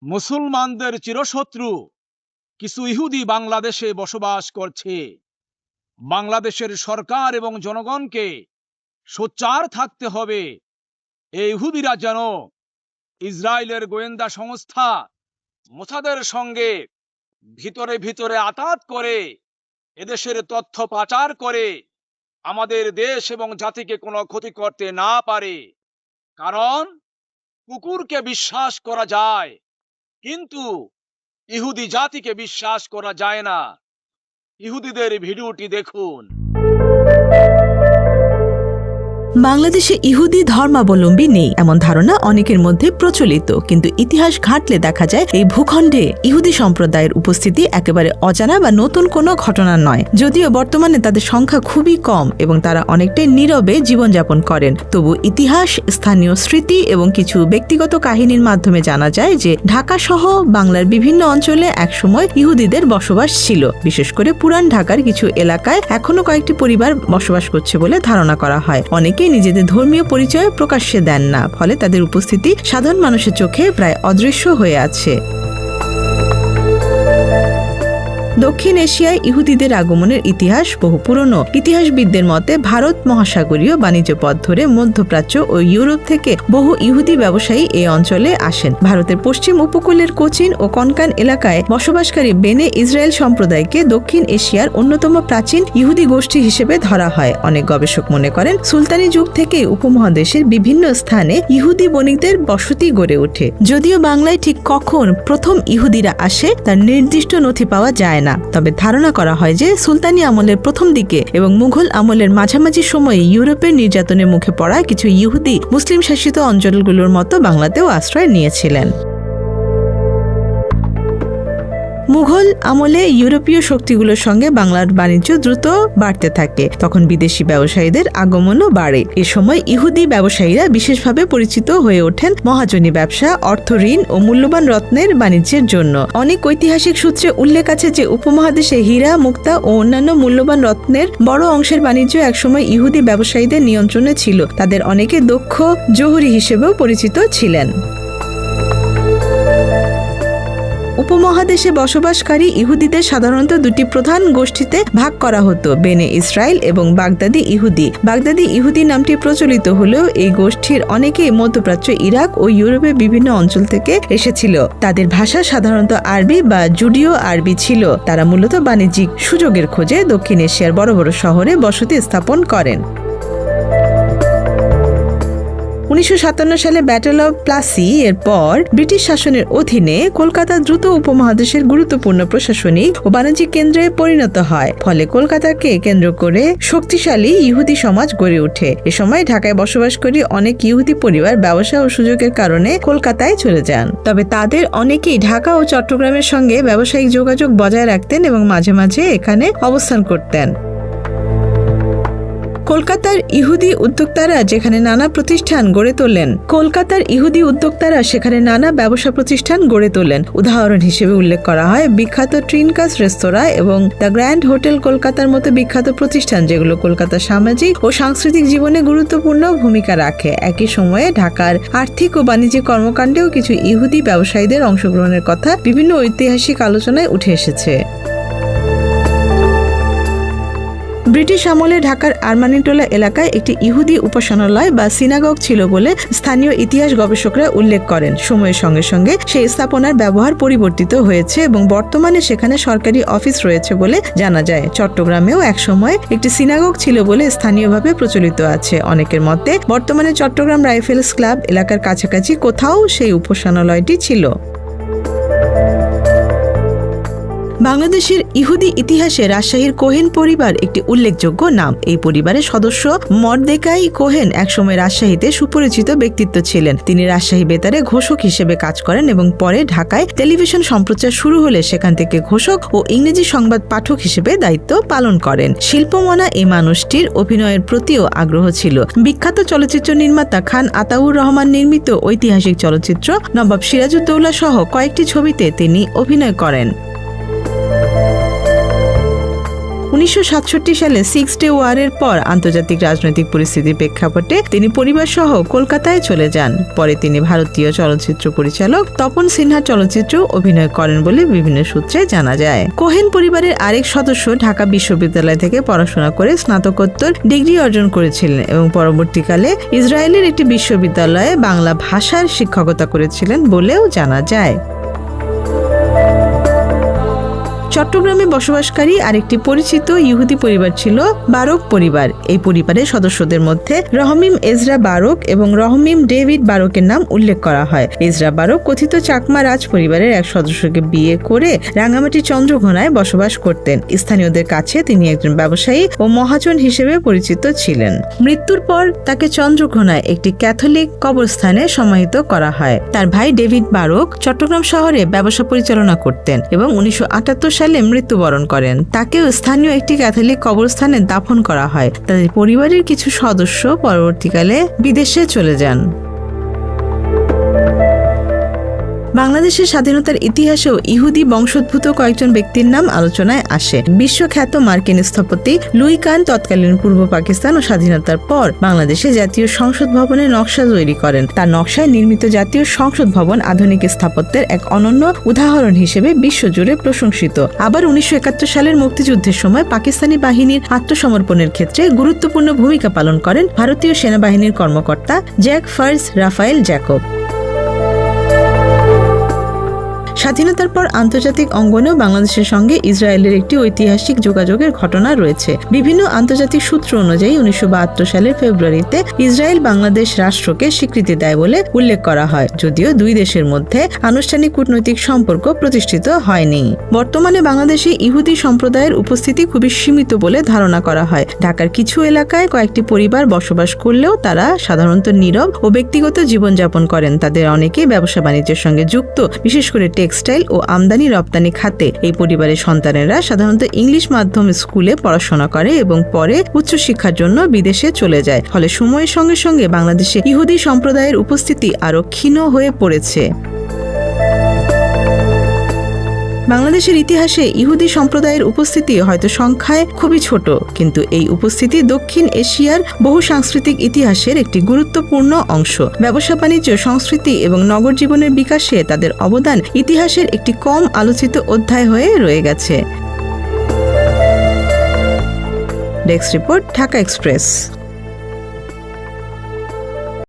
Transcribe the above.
মুসলমানদের চিরশত্রু কিছু ইহুদি বাংলাদেশে বসবাস করছে। বাংলাদেশের সরকার এবং জনগণকে সোচ্চার থাকতে হবে। এই ইহুদিরা যেন ইসরায়েলের গোয়েন্দা সংস্থা মোসাদের সঙ্গে ভিতরে ভিতরে আঁতাত করে এদেশের তথ্য পাচার করে আমাদের দেশ এবং জাতিকে কোনো ক্ষতি করতে না পারে। কারণ কুকুরকে বিশ্বাস করা যায়, কিন্তু ইহুদি জাতিকে বিশ্বাস করা যায় না। ইহুদিদের ভিডিওটি দেখুন। বাংলাদেশে ইহুদি ধর্মাবলম্বী নেই এমন ধারণা অনেকের মধ্যে প্রচলিত, কিন্তু ইতিহাস ঘাঁটলে দেখা যায় এই ভূখণ্ডে ইহুদি সম্প্রদায়ের উপস্থিতি একেবারে অজানা বা নতুন কোনো ঘটনা নয়। যদিও বর্তমানে তাদের সংখ্যা খুবই কম এবং তারা অনেকটাই নীরবে জীবনযাপন করেন, তবু ইতিহাস, স্থানীয় স্মৃতি এবং কিছু ব্যক্তিগত কাহিনীর মাধ্যমে জানা যায় যে ঢাকা সহ বাংলার বিভিন্ন অঞ্চলে একসময় ইহুদিদের বসবাস ছিল। বিশেষ করে পুরান ঢাকার কিছু এলাকায় এখনো কয়েকটি পরিবার বসবাস করছে বলে ধারণা করা হয়। অনেকে নিজেদের ধর্মীয় পরিচয় প্রকাশ্যে দেন না, ফলে তাদের উপস্থিতি সাধারণ মানুষের চোখে প্রায় অদৃশ্য হয়ে আছে। দক্ষিণ এশিয়ায় ইহুদিদের আগমনের ইতিহাস বহু পুরনো। ইতিহাসবিদদের মতে ভারত মহাসাগরীয় বাণিজ্য পথ ধরে মধ্যপ্রাচ্য ও ইউরোপ থেকে বহু ইহুদি ব্যবসায়ী এই অঞ্চলে আসেন। ভারতের পশ্চিম উপকূলের কোচিন ও কনকান এলাকায় বসবাসকারী বেনে ইসরায়েল সম্প্রদায়কে দক্ষিণ এশিয়ার অন্যতম প্রাচীন ইহুদি গোষ্ঠী হিসেবে ধরা হয়। অনেক গবেষক মনে করেন সুলতানি যুগ থেকে উপমহাদেশের বিভিন্ন স্থানে ইহুদি বণিকদের বসতি গড়ে ওঠে। যদিও বাংলায় ঠিক কখন প্রথম ইহুদিরা আসে তার নির্দিষ্ট নথি পাওয়া যায় না, তবে ধারণা করা হয় যে সুলতানি আমলের প্রথম দিকে এবং মুঘল আমলের মাঝামাঝি সময়ে ইউরোপের নির্যাতনের মুখে পড়া কিছু ইহুদি মুসলিম শাসিত অঞ্চলগুলোর মতো বাংলাতেও আশ্রয় নিয়েছিলেন। মুঘল আমলে ইউরোপীয় শক্তিগুলোর সঙ্গে বাংলার বাণিজ্য দ্রুত বাড়তে থাকে, তখন বিদেশি ব্যবসায়ীদের আগমনও বাড়ে। এ সময় ইহুদি ব্যবসায়ীরা বিশেষভাবে পরিচিত হয়ে ওঠেন মহাজনী ব্যবসা, অর্থ ঋণ ও মূল্যবান রত্নের বাণিজ্যের জন্য। অনেক ঐতিহাসিক সূত্রে উল্লেখ আছে যে উপমহাদেশে হীরা, মুক্তা ও অন্যান্য মূল্যবান রত্নের বড় অংশের বাণিজ্য একসময় ইহুদি ব্যবসায়ীদের নিয়ন্ত্রণে ছিল। তাদের অনেকে দক্ষ জহুরি হিসেবেও পরিচিত ছিলেন। উপমহাদেশে বসবাসকারী ইহুদিদের সাধারণত দুটি প্রধান গোষ্ঠীতে ভাগ করা হতো, বেনে ইসরায়েল এবং বাগদাদি ইহুদি। বাগদাদি ইহুদি নামটি প্রচলিত হলেও এই গোষ্ঠীর অনেকেই মধ্যপ্রাচ্য, ইরাক ও ইউরোপের বিভিন্ন অঞ্চল থেকে এসেছিল। তাদের ভাষা সাধারণত আরবি বা জুডিও আরবি ছিল। তারা মূলত বাণিজ্যিক সুযোগের খোঁজে দক্ষিণ এশিয়ার বড় বড় শহরে বসতি স্থাপন করেন। 1957 সালে ব্যাটল অব প্লাসি এর পর ব্রিটিশ শাসনের অধীনে কলকাতা দ্রুত উপমহাদেশের গুরুত্বপূর্ণ প্রশাসনিক ও বাণিজ্যিক কেন্দ্রে পরিণত হয়। ফলে কলকাতাকে কেন্দ্র করে শক্তিশালী ইহুদি সমাজ গড়ে ওঠে। এ সময় ঢাকায় বসবাসকারী অনেক ইহুদি পরিবার ব্যবসা ও সুযোগের কারণে কলকাতায় চলে যান। তবে তাদের অনেকেই ঢাকা ও চট্টগ্রামের সঙ্গে ব্যবসায়িক যোগাযোগ বজায় রাখতেন এবং মাঝে মাঝে এখানে অবস্থান করতেন। কলকাতার ইহুদি উদ্যোক্তারা যেখানে নানা প্রতিষ্ঠান গড়ে তোলেন। উদাহরণ হিসেবে উল্লেখ করা হয় বিখ্যাত ট্রিনকাস রেস্তোরাঁ এবং দ্য গ্র্যান্ড হোটেল কলকাতার মতো বিখ্যাত প্রতিষ্ঠান, যেগুলো কলকাতার সামাজিক ও সাংস্কৃতিক জীবনে গুরুত্বপূর্ণ ভূমিকা রাখে। একই সময়ে ঢাকার আর্থিক ও বাণিজ্যিক কর্মকাণ্ডেও কিছু ইহুদি ব্যবসায়ীদের অংশগ্রহণের কথা বিভিন্ন ঐতিহাসিক আলোচনায় উঠে এসেছে। ব্রিটিশ আমলে ঢাকার আরমানিটোলা এলাকায় একটি ইহুদি উপাসনালয় বা সিনাগগ ছিল বলে স্থানীয় ইতিহাস গবেষকরা উল্লেখ করেন। সময়ের সঙ্গে সঙ্গে সেই স্থাপনার ব্যবহার পরিবর্তিত হয়েছে এবং বর্তমানে সেখানে সরকারি অফিস রয়েছে বলে জানা যায়। চট্টগ্রামেও একসময় একটি সিনাগগ ছিল বলে স্থানীয়ভাবে প্রচলিত আছে। অনেকের মতে বর্তমানে চট্টগ্রাম রাইফেলস ক্লাব এলাকার কাছাকাছি কোথাও সেই উপাসনালয়টি ছিল। বাংলাদেশের ইহুদি ইতিহাসে রাজশাহীর কোহেন পরিবার একটি উল্লেখযোগ্য নাম। এই পরিবারের সদস্য মরদেকাই কোহেন একসময় রাজশাহীতে সুপরিচিত ব্যক্তিত্ব ছিলেন। তিনি রাজশাহী বেতারে ঘোষক হিসেবে কাজ করেন এবং পরে ঢাকায় টেলিভিশন সম্প্রচার শুরু হলে সেখান থেকে ঘোষক ও ইংরেজি সংবাদ পাঠক হিসেবে দায়িত্ব পালন করেন। শিল্পমনা এই মানুষটির অভিনয়ের প্রতিও আগ্রহ ছিল। বিখ্যাত চলচ্চিত্র নির্মাতা খান আতাউর রহমান নির্মিত ঐতিহাসিক চলচ্চিত্র নবাব সিরাজউদ্দৌলা সহ কয়েকটি ছবিতে তিনি অভিনয় করেন। 1967 সালে 6 ডে ওয়ারের পর আন্তর্জাতিক রাজনৈতিক পরিস্থিতির প্রেক্ষাপটে তিনি পরিবার সহ কলকাতায় চলে যান। পরে তিনি ভারতীয় চলচ্চিত্র পরিচালক তপন সিনহা চলচ্চিত্র অভিনয় করেন বলে বিভিন্ন সূত্রে জানা যায়। কোহেন পরিবারের আরেক সদস্য ঢাকা বিশ্ববিদ্যালয় থেকে পড়াশোনা করে স্নাতকোত্তর ডিগ্রি অর্জন করেছিলেন এবং পরবর্তীকালে ইসরায়েলের একটি বিশ্ববিদ্যালয়ে বাংলা ভাষার শিক্ষকতা করেছিলেন বলেও জানা যায়। চট্টগ্রামে বসবাসকারী আরেকটি পরিচিত ইহুদি পরিবার ছিল বারক পরিবার। এই পরিবারের সদস্যদের মধ্যে রহমিম এজরা বারক এবং রহমিম ডেভিড বারকের নাম উল্লেখ করা হয়। এজরা বারক কথিত চাকমা রাজ পরিবারের এক সদস্যকে বিয়ে করে রাঙামাটি চন্দ্রঘোনায় বসবাস করতেন। স্থানীয়দের কাছে তিনি একজন ব্যবসায়ী ও মহাজন হিসেবে পরিচিত ছিলেন। মৃত্যুর পর তাকে চন্দ্রঘোনায় একটি ক্যাথলিক কবরস্থানে সমাহিত করা হয়। তার ভাই ডেভিড বারক চট্টগ্রাম শহরে ব্যবসা পরিচালনা করতেন এবং 1978 সালে মৃত্যুবরণ করেন। তাকেও স্থানীয় একটি ক্যাথলিক কবরস্থানে দাফন করা হয়। তাদের পরিবারের কিছু সদস্য পরবর্তীকালে বিদেশে চলে যান। বাংলাদেশের স্বাধীনতার ইতিহাসেও ইহুদি বংশোদ্ভূত কয়েকজন ব্যক্তির নাম আলোচনায় আসে। বিশ্বখ্যাত মার্কিন স্থপতি লুই কান তৎকালীন পূর্ব পাকিস্তান ও স্বাধীনতার পর বাংলাদেশে জাতীয় সংসদ ভবনের নকশা তৈরি করেন। তার নকশায় নির্মিত জাতীয় সংসদ ভবন আধুনিক স্থাপত্যের এক অনন্য উদাহরণ হিসেবে বিশ্বজুড়ে প্রশংসিত। আবার 1971 সালের মুক্তিযুদ্ধের সময় পাকিস্তানি বাহিনীর আত্মসমর্পণের ক্ষেত্রে গুরুত্বপূর্ণ ভূমিকা পালন করেন ভারতীয় সেনাবাহিনীর কর্মকর্তা জ্যাক ফার্জ রাফায়েল জ্যাকব। স্বাধীনতার পর আন্তর্জাতিক অঙ্গনেও বাংলাদেশের সঙ্গে ইসরায়েলের একটি ঐতিহাসিক যোগাযোগের ঘটনা রয়েছে। বিভিন্ন আন্তর্জাতিক সূত্র অনুযায়ী 1972 সালের ফেব্রুয়ারিতে ইসরায়েল বাংলাদেশ রাষ্ট্রকে স্বীকৃতি দেয় বলে উল্লেখ করা হয়, যদিও দুই দেশের মধ্যে আনুষ্ঠানিক কূটনৈতিক সম্পর্ক প্রতিষ্ঠিত হয়নি। বর্তমানে বাংলাদেশে ইহুদি সম্প্রদায়ের উপস্থিতি খুবই সীমিত বলে ধারণা করা হয়। ঢাকার কিছু এলাকায় কয়েকটি পরিবার বসবাস করলেও তারা সাধারণত নীরব ও ব্যক্তিগত জীবনযাপন করেন। তাদের অনেকেই ব্যবসা বাণিজ্যের সঙ্গে যুক্ত, বিশেষ করে টেক্সটাইল ও আমদানি রপ্তানি খাতে। এই পরিবারের সন্তানেরা সাধারণত ইংলিশ মাধ্যম স্কুলে পড়াশোনা করে এবং পরে উচ্চশিক্ষার জন্য বিদেশে চলে যায়। ফলে সময়ের সঙ্গে সঙ্গে বাংলাদেশে ইহুদি সম্প্রদায়ের উপস্থিতি আরও ক্ষীণ হয়ে পড়েছে। বাংলাদেশের ইতিহাসে ইহুদি সম্প্রদায়ের উপস্থিতি হয়তো সংখ্যায় খুবই ছোট, কিন্তু এই উপস্থিতি দক্ষিণ এশিয়ার বহু সাংস্কৃতিক ইতিহাসের একটি গুরুত্বপূর্ণ অংশ। ব্যবসা বাণিজ্য, সংস্কৃতি এবং নগর জীবনের বিকাশে তাদের অবদান ইতিহাসের একটি কম আলোচিত অধ্যায় হয়ে রয়ে গেছে। Desk report, Dhaka express.